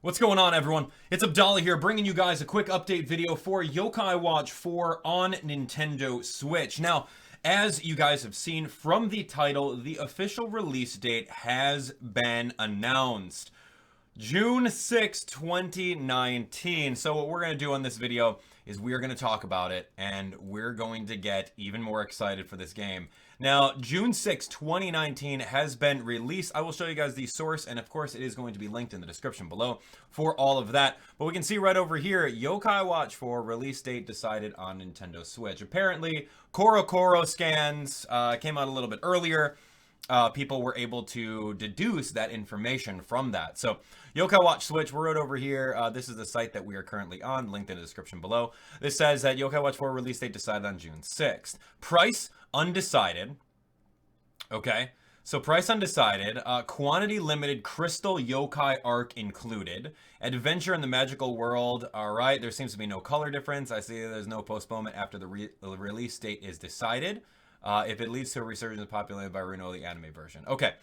What's going on, everyone? It's Abdallah here, bringing you guys a quick update video for Yokai Watch 4 on Nintendo Switch. Now, as you guys have seen from the title, the official release date has been announced. June 6, 2019. So what we're going to do on this video is we're going to talk about it, and we're going to get even more excited for this game. Now, June 6, 2019 has been released. I will show you guys the source, and of course it is going to be linked in the description below for all of that. But we can see right over here, Yokai Watch 4 release date decided on Nintendo Switch. Apparently, Koro scans came out a little bit earlier. People were able to deduce that information from that. So Yokai Watch Switch, we're right over here. This is the site that we are currently on, linked in the description below. This says that Yokai Watch 4 release date decided on June 6th. Price, undecided. Okay, so price undecided. Quantity limited, Crystal Yokai Arc included. Adventure in the magical world. All right, there seems to be no color difference. I see there's no postponement after the release date is decided. If it leads to a resurgence of popularity by Reno, the anime version. Okay,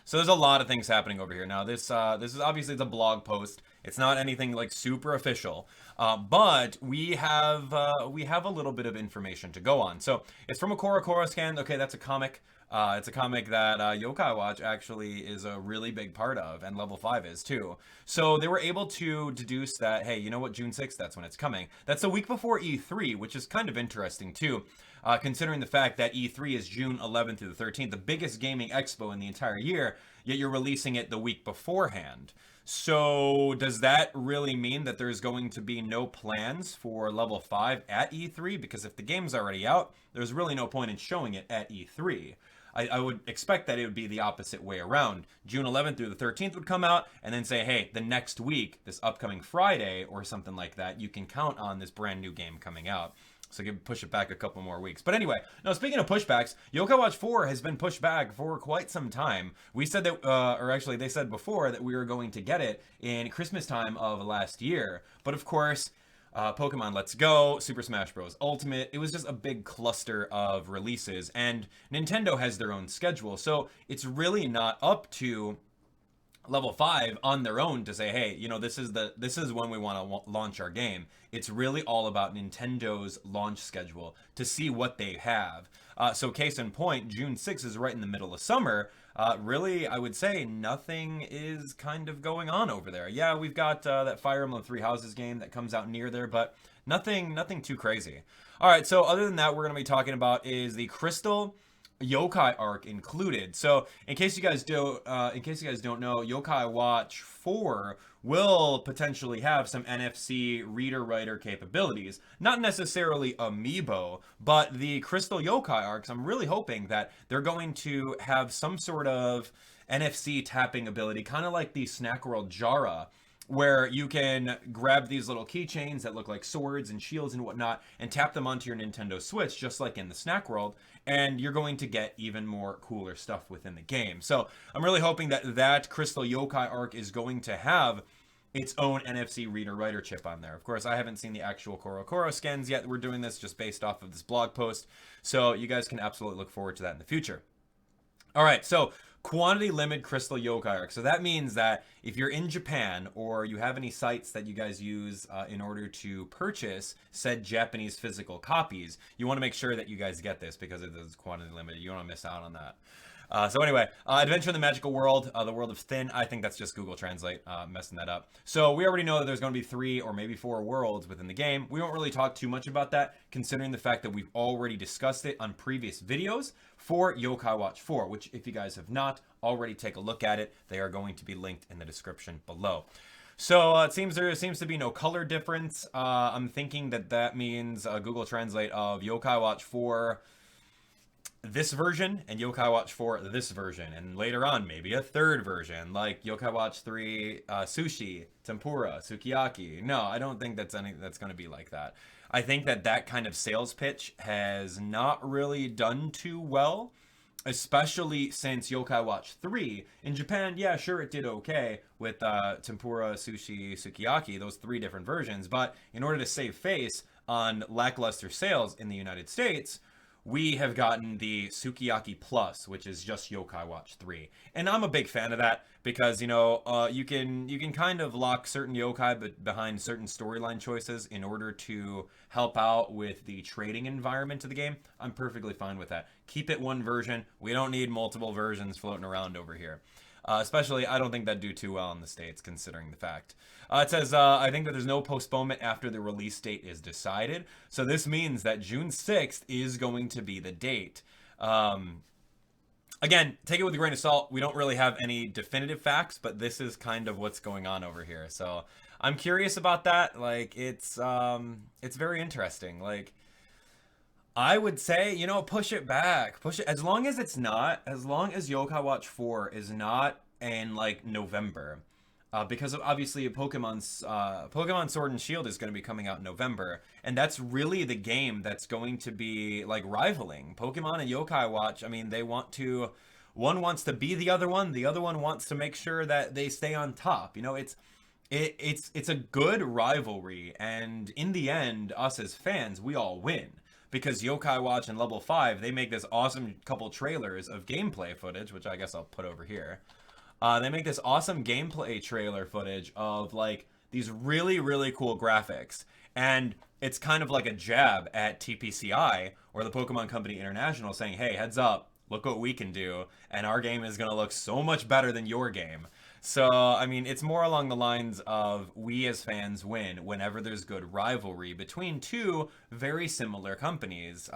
so there's a lot of things happening over here. Now, this is obviously the blog post. It's not anything like super official, but we have a little bit of information to go on. So it's from a Koro scan. Okay, that's a comic. It's a comic that Yokai Watch actually is a really big part of, and Level 5 is too. So they were able to deduce that, hey, you know what, June 6th, that's when it's coming. That's a week before E3, which is kind of interesting too, considering the fact that E3 is June 11th through the 13th, the biggest gaming expo in the entire year, yet you're releasing it the week beforehand. So does that really mean that there's going to be no plans for Level 5 at E3? Because if the game's already out, there's really no point in showing it at E3. I would expect that it would be the opposite way around. June 11th through the 13th would come out and then say, hey, the next week, this upcoming Friday or something like that, you can count on this brand new game coming out. So push it back a couple more weeks. But anyway, now speaking of pushbacks, Yokai Watch 4 has been pushed back for quite some time. We said that, or actually they said before that we were going to get it in Christmas time of last year. But of course, Pokemon Let's Go, Super Smash Bros. Ultimate, it was just a big cluster of releases, and Nintendo has their own schedule, so it's really not up to Level 5 on their own to say, hey, you know, this is when we want to launch our game. It's really all about Nintendo's launch schedule to see what they have. So case in point, June 6th is right in the middle of summer. Really, I would say nothing is kind of going on over there. Yeah, we've got that Fire Emblem Three Houses game that comes out near there, but nothing too crazy. All right, so other than that, we're going to be talking about is the Crystal Yokai Arc included. So in case you guys don't know, Yokai Watch 4 will potentially have some NFC reader writer capabilities. Not necessarily amiibo, but the Crystal Yokai Arcs, I'm really hoping that they're going to have some sort of NFC tapping ability, kind of like the Snack World Jara, where you can grab these little keychains that look like swords and shields and whatnot and tap them onto your Nintendo Switch, just like in the Snack World, and you're going to get even more cooler stuff within the game. So I'm really hoping that that Crystal Yokai Arc is going to have its own NFC reader writer chip on there. Of course, I haven't seen the actual Koro scans yet. We're doing this just based off of this blog post, so you guys can absolutely look forward to that in the future. All right, so quantity limit Crystal Yokai Arc. So that means that if you're in Japan or you have any sites that you guys use in order to purchase said Japanese physical copies, you want to make sure that you guys get this because it is quantity limited. You don't want to miss out on that. So anyway, Adventure in the Magical World, the World of Thin. I think that's just Google Translate messing that up. So we already know that there's going to be 3 or maybe 4 worlds within the game. We won't really talk too much about that, considering the fact that we've already discussed it on previous videos for Yokai Watch 4, which if you guys have not already take a look at it, they are going to be linked in the description below. So it seems there seems to be no color difference. I'm thinking that that means Google Translate of Yokai Watch 4 this version and Yokai Watch 4 this version, and later on maybe a third version like Yokai Watch 3 sushi, tempura, sukiyaki. No, I don't think that's going to be like that. I think that that kind of sales pitch has not really done too well, especially since Yokai Watch 3 in Japan, yeah, sure, it did okay with tempura, sushi, sukiyaki, those 3 different versions, but in order to save face on lackluster sales in the United States, we have gotten the Sukiyaki Plus, which is just Yokai Watch 3. And I'm a big fan of that because, you can kind of lock certain yokai behind certain storyline choices in order to help out with the trading environment of the game. I'm perfectly fine with that. Keep it one version. We don't need multiple versions floating around over here. Especially, I don't think that'd do too well in the States, considering the fact. It says, I think that there's no postponement after the release date is decided. So this means that June 6th is going to be the date. Again, take it with a grain of salt. We don't really have any definitive facts, but this is kind of what's going on over here. So I'm curious about that. Like, it's very interesting. Like, I would say, push it back. Push it as long as Yokai Watch 4 is not in like November. Because of, obviously Pokemon Sword and Shield is going to be coming out in November, and that's really the game that's going to be like rivaling Pokemon and Yokai Watch. I mean, one wants to be the other one wants to make sure that they stay on top. It's a good rivalry, and in the end, us as fans, we all win. Because Yokai Watch and Level 5, they make this awesome couple trailers of gameplay footage, which I guess I'll put over here. They make this awesome gameplay trailer footage of like these really, really cool graphics. And it's kind of like a jab at TPCI or the Pokemon Company International saying, hey, heads up, look what we can do. And our game is going to look so much better than your game. So, I mean, it's more along the lines of we as fans win whenever there's good rivalry between two very similar companies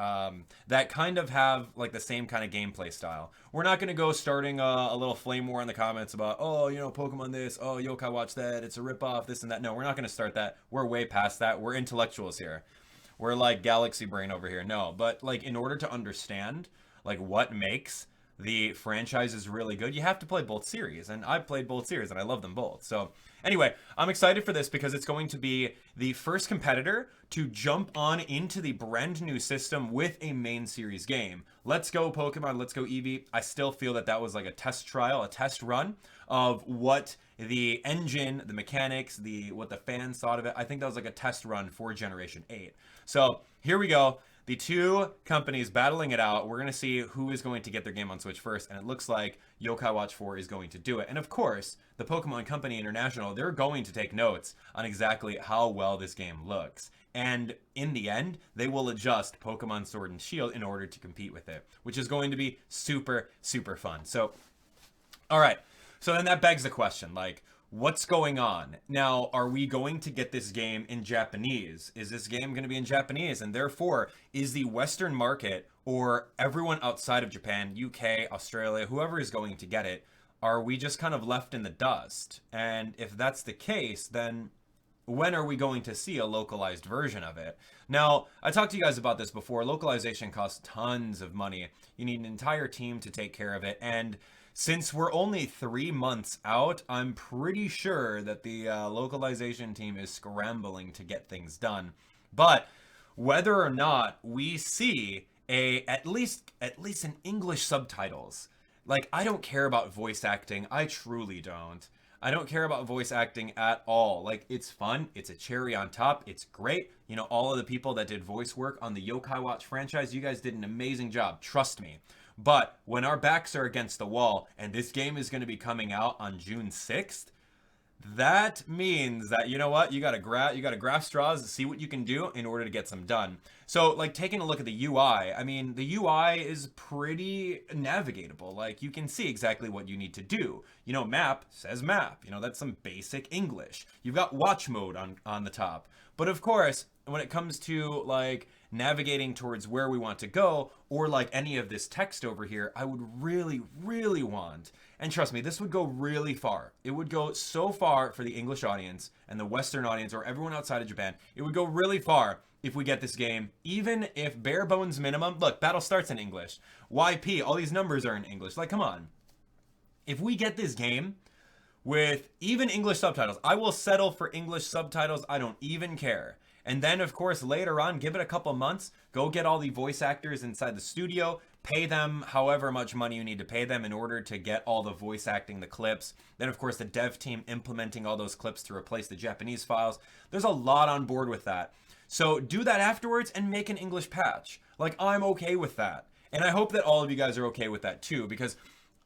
that kind of have like the same kind of gameplay style. We're not going to go starting a little flame war in the comments about, Pokemon this, Yokai Watch that, it's a ripoff, this and that. No, we're not going to start that. We're way past that. We're intellectuals here. We're like galaxy brain over here. No, but like in order to understand like what makes the franchise is really good, you have to play both series, and I've played both series and I love them both. So anyway, I'm excited for this because it's going to be the first competitor to jump on into the brand new system with a main series game. Let's go Pokemon, let's go Eevee. I still feel that was like a test trial, a test run of what the engine, the mechanics, what the fans thought of it. I think that was like a test run for Generation 8. So here we go. The two companies battling it out. We're going to see who is going to get their game on Switch first, and it looks like Yokai Watch 4 is going to do it. And of course, the Pokemon Company International, they're going to take notes on exactly how well this game looks. And in the end, they will adjust Pokemon Sword and Shield in order to compete with it, which is going to be super, super fun. So, all right. So then that begs the question, like, what's going on? Now, are we going to get this game in Japanese? Is this game going to be in Japanese? And therefore, is the Western market or everyone outside of Japan, UK, Australia, whoever is going to get it, are we just kind of left in the dust? And if that's the case, then when are we going to see a localized version of it? Now, I talked to you guys about this before. Localization costs tons of money. You need an entire team to take care of it. And since we're only 3 months out, I'm pretty sure that the localization team is scrambling to get things done. But whether or not we see at least an English subtitles, like, I don't care about voice acting. I truly don't. I don't care about voice acting at all. Like, it's fun. It's a cherry on top. It's great. All of the people that did voice work on the Yokai Watch franchise, you guys did an amazing job. Trust me. But when our backs are against the wall and this game is going to be coming out on June 6th, that means that, you know what, you got to grasp straws, see what you can do in order to get some done. So, like, taking a look at the UI, I mean, the UI is pretty navigatable. Like, you can see exactly what you need to do. Map says map. That's some basic English. You've got watch mode on the top. But of course, when it comes to like navigating towards where we want to go, or like any of this text over here, I would really, really want, and trust me, this would go really far. It would go so far for the English audience and the Western audience, or everyone outside of Japan. It would go really far if we get this game, even if bare bones minimum. Look, battle starts in English. YP, all these numbers are in English. Like, come on. If we get this game with even English subtitles, I will settle for English subtitles. I don't even care. And then, of course, later on, give it a couple months, go get all the voice actors inside the studio, pay them however much money you need to pay them in order to get all the voice acting, the clips. Then, of course, the dev team implementing all those clips to replace the Japanese files. There's a lot on board with that. So do that afterwards and make an English patch. Like, I'm okay with that. And I hope that all of you guys are okay with that too, because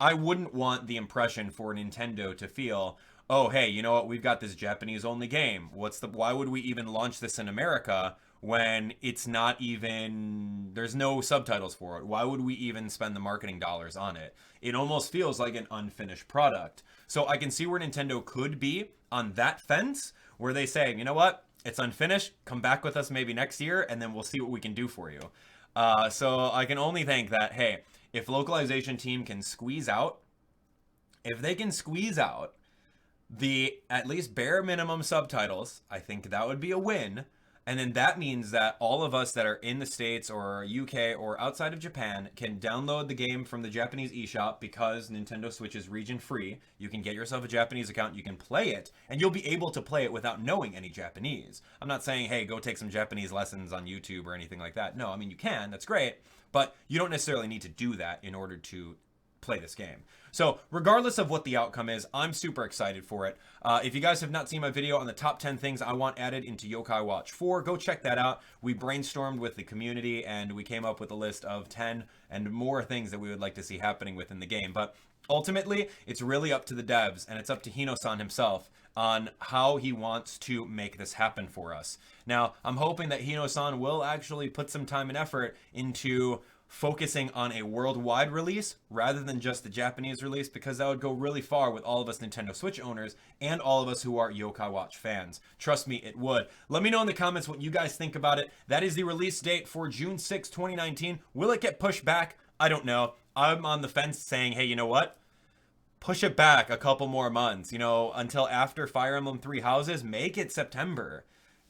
I wouldn't want the impression for Nintendo to feel, oh, hey, you know what? We've got this Japanese only game. Why would we even launch this in America when it's not even, there's no subtitles for it? Why would we even spend the marketing dollars on it? It almost feels like an unfinished product. So I can see where Nintendo could be on that fence, where they say, you know what? It's unfinished. Come back with us maybe next year, and then we'll see what we can do for you. So I can only think that, hey, if localization team can squeeze out, if they can squeeze out the at least bare minimum subtitles, I think that would be a win. And then that means that all of us that are in the States or UK or outside of Japan can download the game from the Japanese eShop, because Nintendo Switch is region free. You can get yourself a Japanese account, you can play it, and you'll be able to play it without knowing any Japanese. I'm not saying, hey, go take some Japanese lessons on YouTube or anything like that. No, I mean, you can, that's great, but you don't necessarily need to do that in order to play this game. So regardless of what the outcome is, I'm super excited for it. If you guys have not seen my video on the top 10 things I want added into Yokai Watch 4, go check that out. We brainstormed with the community and we came up with a list of 10 and more things that we would like to see happening within the game. But ultimately, it's really up to the devs, and it's up to Hino-san himself on how he wants to make this happen for us. Now, I'm hoping that Hino-san will actually put some time and effort into focusing on a worldwide release rather than just the Japanese release, because that would go really far with all of us Nintendo Switch owners and all of us who are Yokai Watch fans. Trust me, it would. Let me know in the comments what you guys think about it. That is the release date for June 6, 2019. Will it get pushed back? I don't know. I'm on the fence saying, hey, you know what? Push it back a couple more months, you know, until after Fire Emblem 3 Houses. Make it September.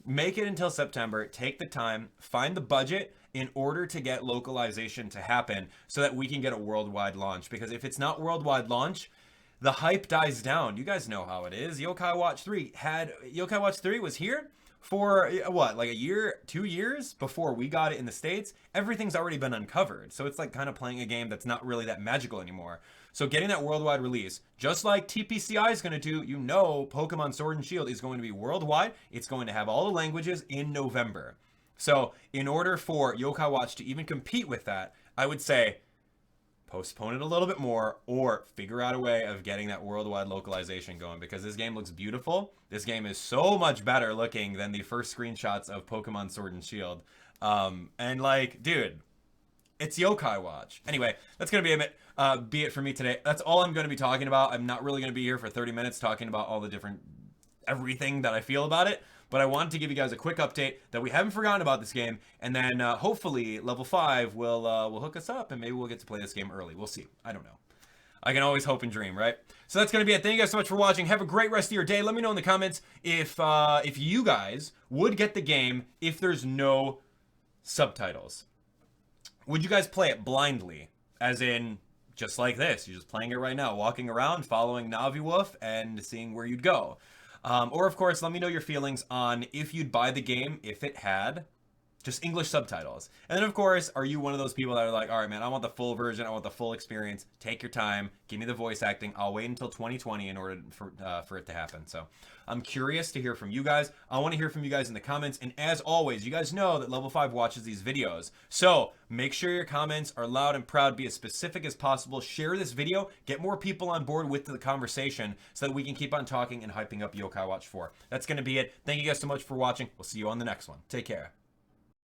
Make it until September. Take the time, find the budget in order to get localization to happen so that we can get a worldwide launch. Because if it's not worldwide launch, the hype dies down. You guys know how it is. Yokai Watch 3 was here for what, like a year, 2 years before we got it in the States. Everything's already been uncovered. So it's like kind of playing a game that's not really that magical anymore. So getting that worldwide release, just like TPCI is going to do, you know, Pokemon Sword and Shield is going to be worldwide. It's going to have all the languages in November. So in order for Yokai Watch to even compete with that, I would say postpone it a little bit more, or figure out a way of getting that worldwide localization going, because this game looks beautiful. This game is so much better looking than the first screenshots of Pokemon Sword and Shield. And like, dude, it's Yokai Watch. Anyway, that's going to be it for me today. That's all I'm going to be talking about. I'm not really going to be here for 30 minutes talking about all the different, everything that I feel about it. But I wanted to give you guys a quick update that we haven't forgotten about this game. And then hopefully level 5 will hook us up and maybe we'll get to play this game early. We'll see. I don't know. I can always hope and dream, right? So that's going to be it. Thank you guys so much for watching. Have a great rest of your day. Let me know in the comments if you guys would get the game if there's no subtitles. Would you guys play it blindly? As in, just like this. You're just playing it right now. Walking around, following Naviwolf, and seeing where you'd go. Or, of course, let me know your feelings on if you'd buy the game if it had just English subtitles. And then, of course, are you one of those people that are like, all right, man, I want the full version. I want the full experience. Take your time. Give me the voice acting. I'll wait until 2020 in order for it to happen. So I'm curious to hear from you guys. I want to hear from you guys in the comments. And as always, you guys know that Level 5 watches these videos. So make sure your comments are loud and proud. Be as specific as possible. Share this video. Get more people on board with the conversation so that we can keep on talking and hyping up Yokai Watch 4. That's going to be it. Thank you guys so much for watching. We'll see you on the next one. Take care.